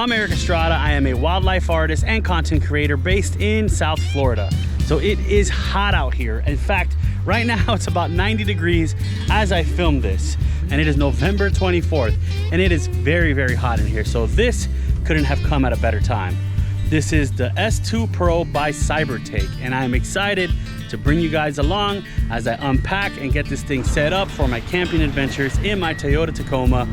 I'm Eric Estrada. I am a wildlife artist and content creator based in South Florida. So it is hot out here. In fact, right now it's about 90 degrees as I film this, and it is November 24th, and it is very, very hot in here. So this couldn't have come at a better time. This is the S2 Pro by Cybertake, and I'm excited to bring you guys along as I unpack and get this thing set up for my camping adventures in my Toyota Tacoma.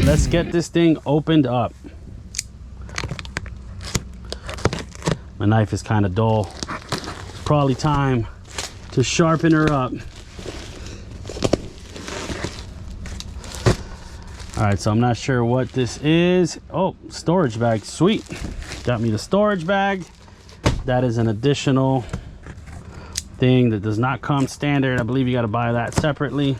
Let's get this thing opened up. My knife is kind of dull. It's probably time to sharpen her up. All right, so I'm not sure what this is. Oh, storage bag, sweet. Got me the storage bag. That is an additional thing that does not come standard. I believe you got to buy that separately.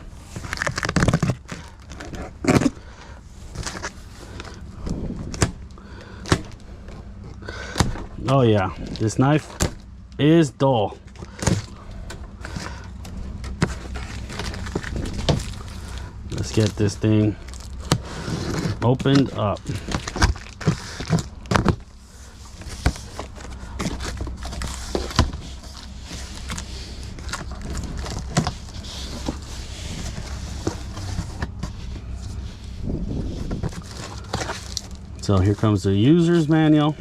Oh yeah, this knife is dull. Let's get this thing opened up. So here comes the user's manual.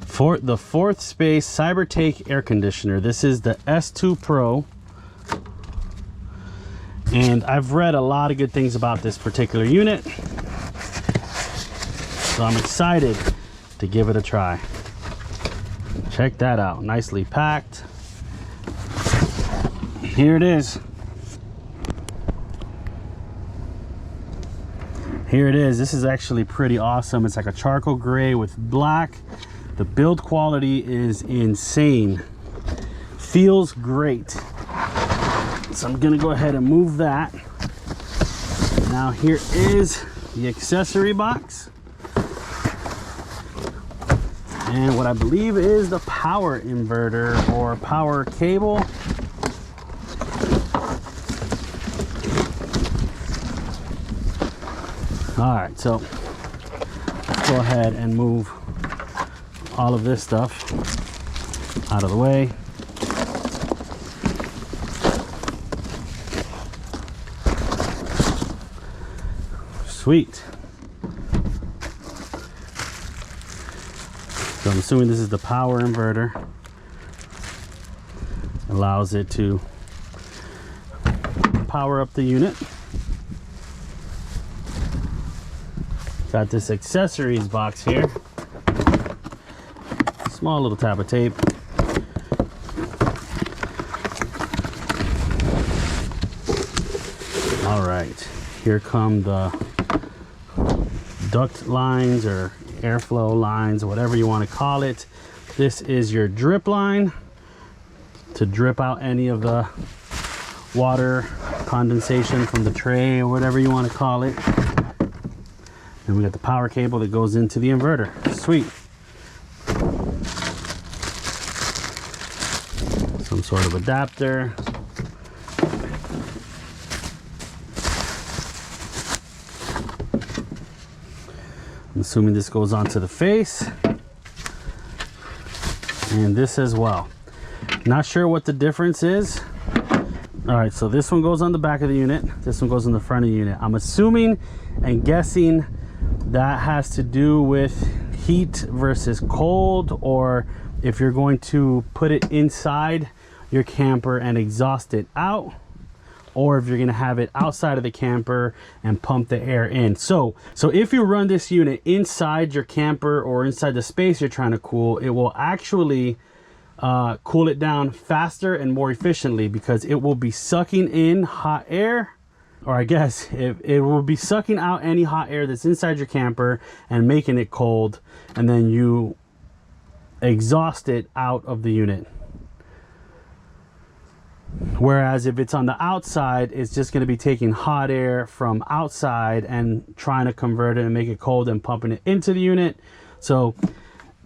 For the 4th space Cybertake air conditioner. This is the S2 Pro, and I've read a lot of good things about this particular unit, so I'm excited to give it a try. Check that out, nicely packed. Here it is. Here it is. This is actually pretty awesome. It's like a charcoal gray with black. The build quality is insane. Feels great. So I'm gonna go ahead and move that. Now here is the accessory box. And what I believe is the power inverter or power cable. All right, so let's go ahead and move all of this stuff out of the way. Sweet. So I'm assuming this is the power inverter. Allows it to power up the unit. Got this accessories box here. Small little tab of tape. All right, here come the duct lines or airflow lines, whatever you want to call it. This is your drip line to drip out any of the water condensation from the tray or whatever you want to call it. And we got the power cable that goes into the inverter. Sweet. Some sort of adapter. I'm assuming this goes onto the face. And this as well. Not sure what the difference is. All right, so this one goes on the back of the unit. This one goes on the front of the unit. I'm assuming and guessing that has to do with heat versus cold, or if you're going to put it inside your camper and exhaust it out, or if you're going to have it outside of the camper and pump the air in. So if you run this unit inside your camper or inside the space you're trying to cool, it will actually cool it down faster and more efficiently, because it will be sucking in hot air, or I guess it will be sucking out any hot air that's inside your camper and making it cold, and then you exhaust it out of the unit. Whereas if it's on the outside, it's just going to be taking hot air from outside and trying to convert it and make it cold and pumping it into the unit. So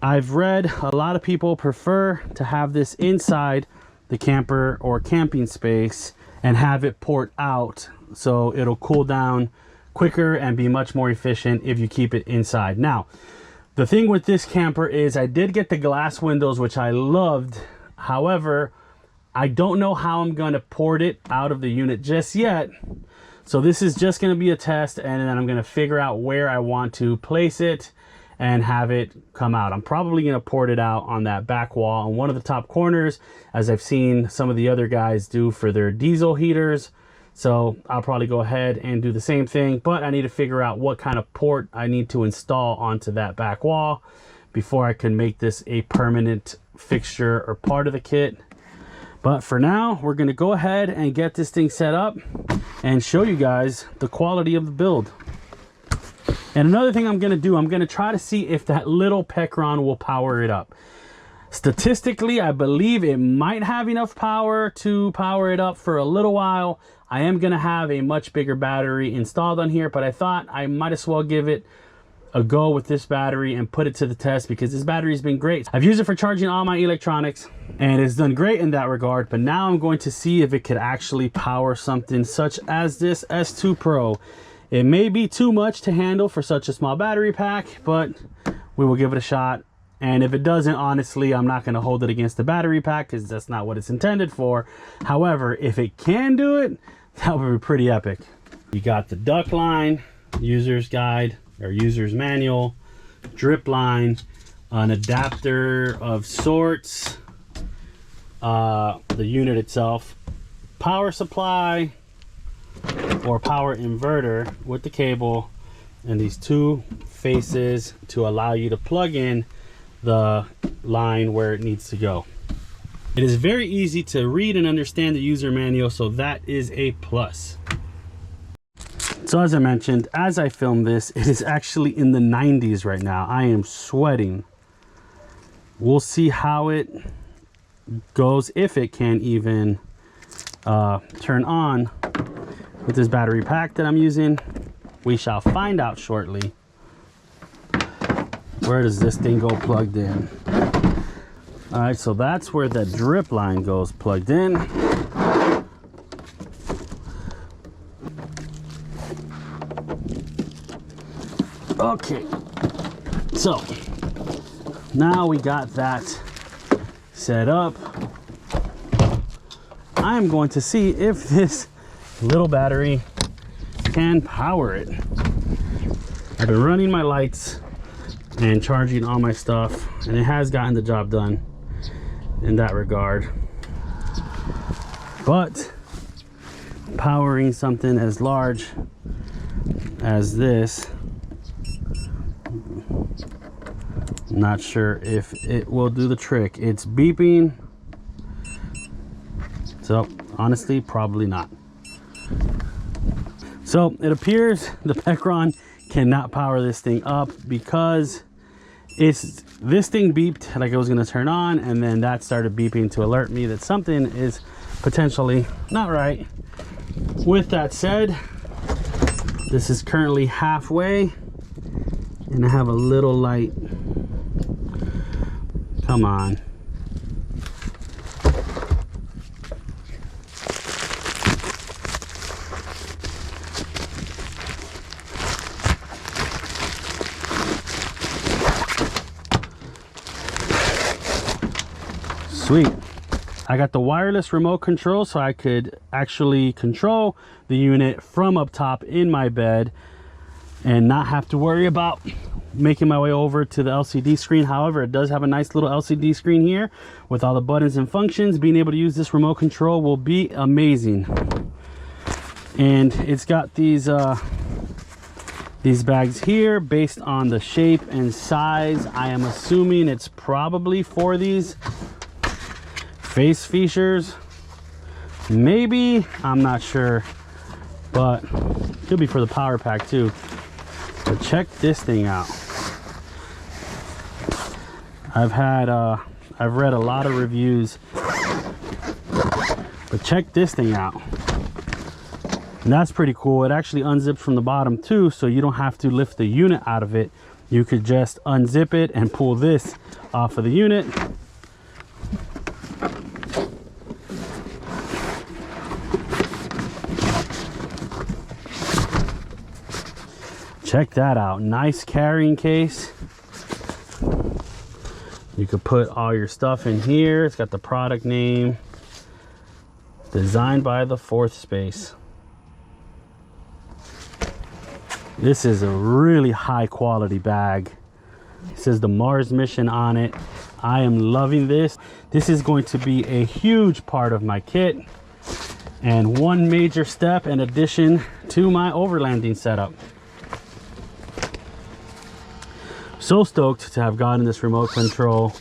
I've read a lot of people prefer to have this inside the camper or camping space and have it port out, so it'll cool down quicker and be much more efficient if you keep it inside. Now, the thing with this camper is I did get the glass windows, which I loved. However, I don't know how I'm going to port it out of the unit just yet. So this is just going to be a test, and then I'm going to figure out where I want to place it and have it come out. I'm probably going to port it out on that back wall on one of the top corners, as I've seen some of the other guys do for their diesel heaters. So I'll probably go ahead and do the same thing, but I need to figure out what kind of port I need to install onto that back wall before I can make this a permanent fixture or part of the kit. But for now, we're going to go ahead and get this thing set up and show you guys the quality of the build. And another thing I'm going to do, I'm going to try to see if that little Pecron will power it up. Statistically, I believe it might have enough power to power it up for a little while. I am going to have a much bigger battery installed on here, but I thought I might as well give it a go with this battery and put it to the test, because this battery has been great. I've used it for charging all my electronics and it's done great in that regard, but now I'm going to see if it could actually power something such as this S2 Pro. It may be too much to handle for such a small battery pack, but we will give it a shot. And if it doesn't, honestly, I'm not going to hold it against the battery pack, because that's not what it's intended for. However, if it can do it, that would be pretty epic. You got the duct line, user's guide or user's manual, drip line, an adapter of sorts, the unit itself, power supply or power inverter with the cable, and these two faces to allow you to plug in the line where it needs to go. It is very easy to read and understand the user manual, so that is a plus. So as I mentioned, as I film this, it is actually in the 90s right now. I am sweating. We'll see how it goes, if it can even turn on with this battery pack that I'm using. We shall find out shortly. Where does this thing go plugged in? All right, so that's where the drip line goes plugged in. Okay, so now we got that set up. I'm going to see if this little battery can power it. I've been running my lights and charging all my stuff, and it has gotten the job done in that regard. But powering something as large as this, I'm not sure if it will do the trick. It's beeping, so honestly, probably not. So it appears the Pecron cannot power this thing up, because this thing beeped like it was going to turn on, and then that started beeping to alert me that something is potentially not right. With that said, this is currently halfway, and I have a little light. Come on. Sweet. I got the wireless remote control, so I could actually control the unit from up top in my bed and not have to worry about making my way over to the LCD screen. However, it does have a nice little LCD screen here with all the buttons and functions. Being able to use this remote control will be amazing. And it's got these bags here based on the shape and size. I am assuming it's probably for these face features, maybe, I'm not sure, but could be for the power pack too. But check this thing out. I've read a lot of reviews, but check this thing out. And that's pretty cool. It actually unzips from the bottom too, so you don't have to lift the unit out of it you could just unzip it and pull this off of the unit. Check that out, nice carrying case. You could put all your stuff in here. It's got the product name, designed by the Fourth Space. This is a really high quality bag. It says the Mars mission on it. I am loving this. This is going to be a huge part of my kit and one major step in addition to my overlanding setup. So stoked to have gotten this remote control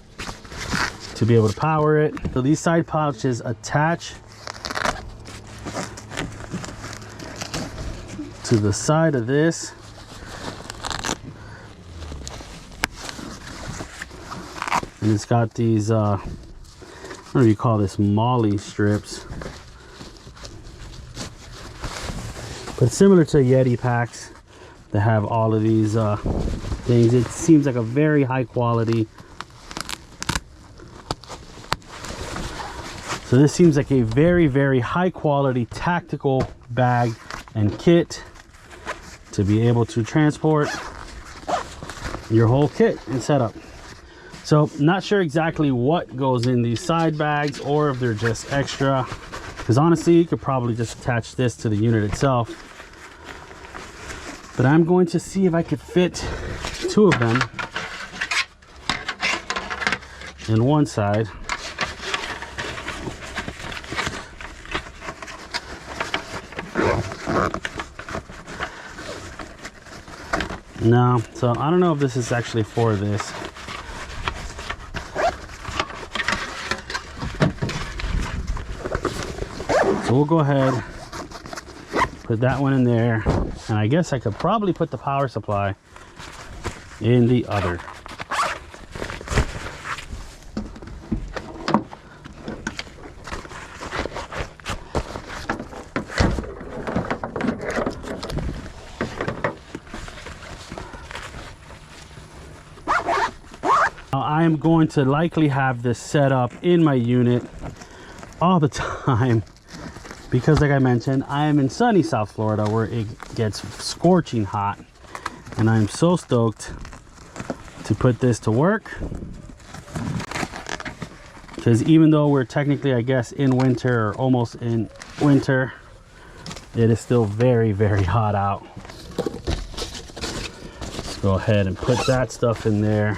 to be able to power it. So these side pouches attach to the side of this. And it's got these, I don't know if you call this molly strips. But similar to Yeti packs that have all of these things. It seems like a very high quality. So this seems like a very, very high quality tactical bag and kit to be able to transport your whole kit and setup. So not sure exactly what goes in these side bags or if they're just extra, because honestly you could probably just attach this to the unit itself. But I'm going to see if I could fit 2 of them in one side. No, so I don't know if this is actually for this. So we'll go ahead, put that one in there, and I guess I could probably put the power supply in the other. Now I am going to likely have this set up in my unit all the time because, like I mentioned, I am in sunny South Florida where it gets scorching hot, and I'm so stoked to put this to work, because even though we're technically, I guess, in winter or almost in winter, it is still very, very hot out. Let's go ahead and put that stuff in there.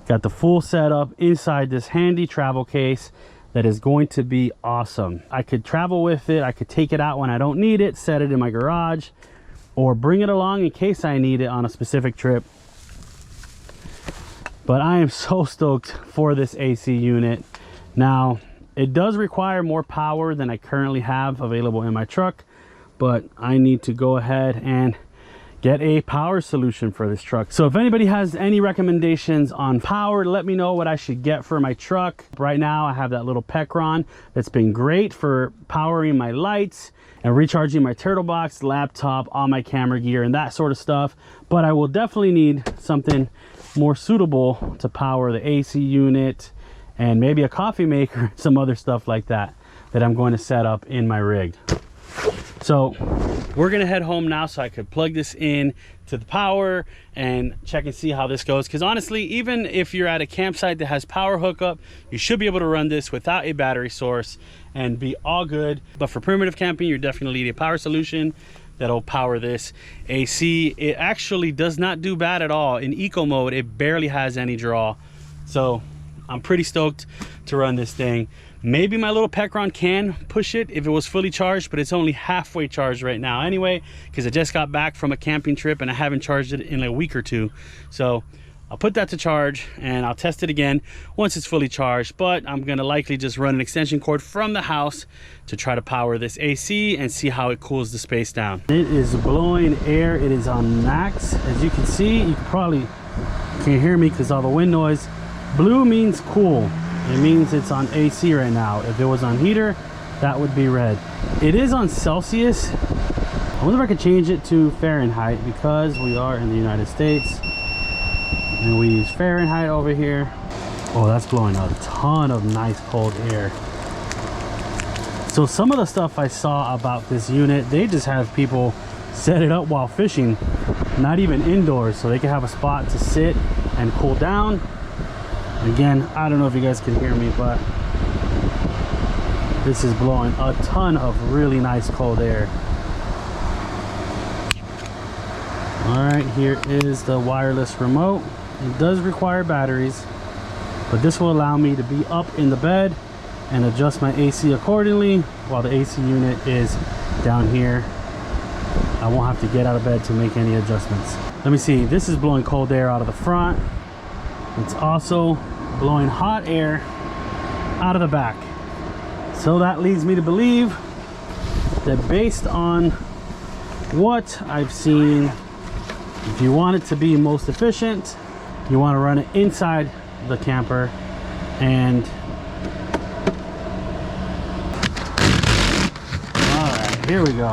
Got the full setup inside this handy travel case that is going to be awesome. I could travel with it, I could take it out when I don't need it, set it in my garage, or bring it along in case I need it on a specific trip. But I am so stoked for this AC unit. Now, it does require more power than I currently have available in my truck, but I need to go ahead and get a power solution for this truck. So if anybody has any recommendations on power, let me know what I should get for my truck. Right now I have that little Pecron that's been great for powering my lights and recharging my turtle box, laptop, all my camera gear and that sort of stuff. But I will definitely need something more suitable to power the AC unit and maybe a coffee maker, some other stuff like that I'm going to set up in my rig. So we're gonna head home now so I could plug this in to the power and check and see how this goes, because honestly, even if you're at a campsite that has power hookup, you should be able to run this without a battery source and be all good. But for primitive camping, you definitely need a power solution that'll power this AC. It actually does not do bad at all. In eco mode, it barely has any draw. So I'm pretty stoked to run this thing. Maybe my little Pecron can push it if it was fully charged, but it's only halfway charged right now anyway, because I just got back from a camping trip and I haven't charged it in a week or two. So I'll put that to charge and I'll test it again once it's fully charged. But I'm gonna likely just run an extension cord from the house to try to power this AC and see how it cools the space down. It is blowing air. It is on max. As you can see, you probably can't hear me because all the wind noise. Blue means cool. It means it's on AC right now. If it was on heater, that would be red. It is on Celsius. wonder if I could change it to Fahrenheit because we are in the United States and we use Fahrenheit over here. Oh, that's blowing a ton of nice cold air. So some of the stuff I saw about this unit, they just have people set it up while fishing, not even indoors, so they can have a spot to sit and cool down. Again, I don't know if you guys can hear me, but this is blowing a ton of really nice cold air. All right, here is the wireless remote. It does require batteries, but this will allow me to be up in the bed and adjust my AC accordingly while the AC unit is down here. I won't have to get out of bed to make any adjustments. Let me see, this is blowing cold air out of the front. It's also blowing hot air out of the back. So that leads me to believe that based on what I've seen, if you want it to be most efficient, you want to run it inside the camper. And all right, here we go.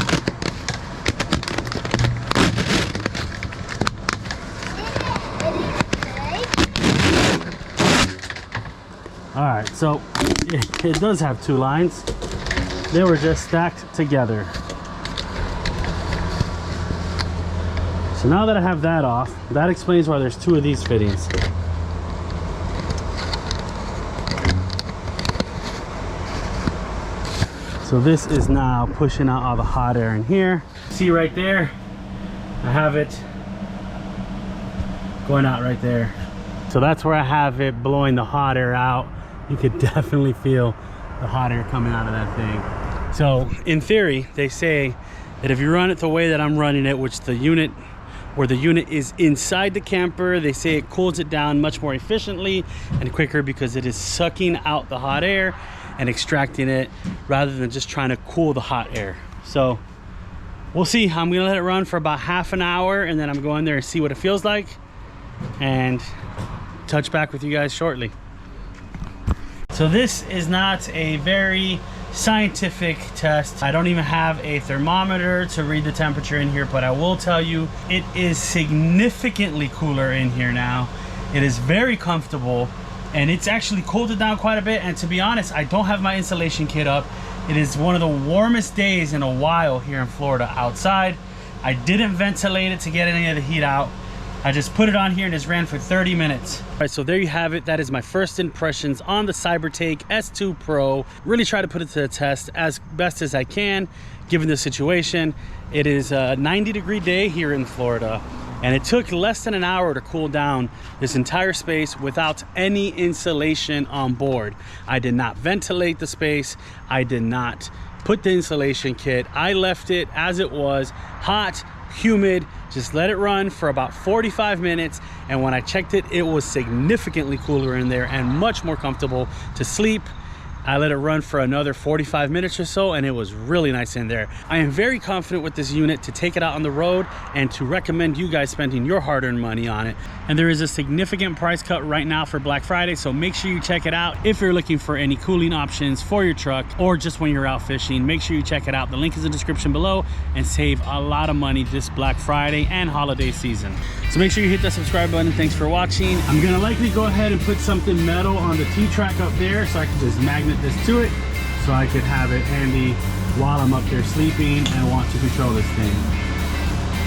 All right, so it does have two lines. They were just stacked together. So now that I have that off, that explains why there's two of these fittings. So this is now pushing out all the hot air in here. See right there, I have it going out right there. So that's where I have it blowing the hot air out. You could definitely feel the hot air coming out of that thing. So in theory, they say that if you run it the way that I'm running it, which the unit is inside the camper, they say it cools it down much more efficiently and quicker because it is sucking out the hot air and extracting it rather than just trying to cool the hot air. So we'll see. I'm gonna let it run for about half an hour and then I'm going there and see what it feels like and touch back with you guys shortly. So this is not a very scientific test. I don't even have a thermometer to read the temperature in here, but I will tell you it is significantly cooler in here now. It is very comfortable and it's actually cooled it down quite a bit. And to be honest, I don't have my insulation kit up. It is one of the warmest days in a while here in Florida outside. I didn't ventilate it to get any of the heat out. I just put it on here and just ran for 30 minutes. All right, so there you have it. That is my first impressions on the Cybertake S2 Pro. Really try to put it to the test as best as I can, given the situation. It is a 90-degree day here in Florida, and it took less than an hour to cool down this entire space without any insulation on board. I did not ventilate the space. I did not put the insulation kit. I left it as it was, hot, humid, just let it run for about 45 minutes. And when I checked it, it was significantly cooler in there and much more comfortable to sleep. I let it run for another 45 minutes or so and it was really nice in there. I am very confident with this unit to take it out on the road and to recommend you guys spending your hard-earned money on it. And there is a significant price cut right now for Black Friday, so make sure you check it out. If you're looking for any cooling options for your truck or just when you're out fishing, make sure you check it out. The link is in the description below and save a lot of money this Black Friday and holiday season. So make sure you hit that subscribe button. Thanks for watching. I'm gonna likely go ahead and put something metal on the T-track up there so I can just magnet this to it so I could have it handy while I'm up there sleeping and want to control this thing.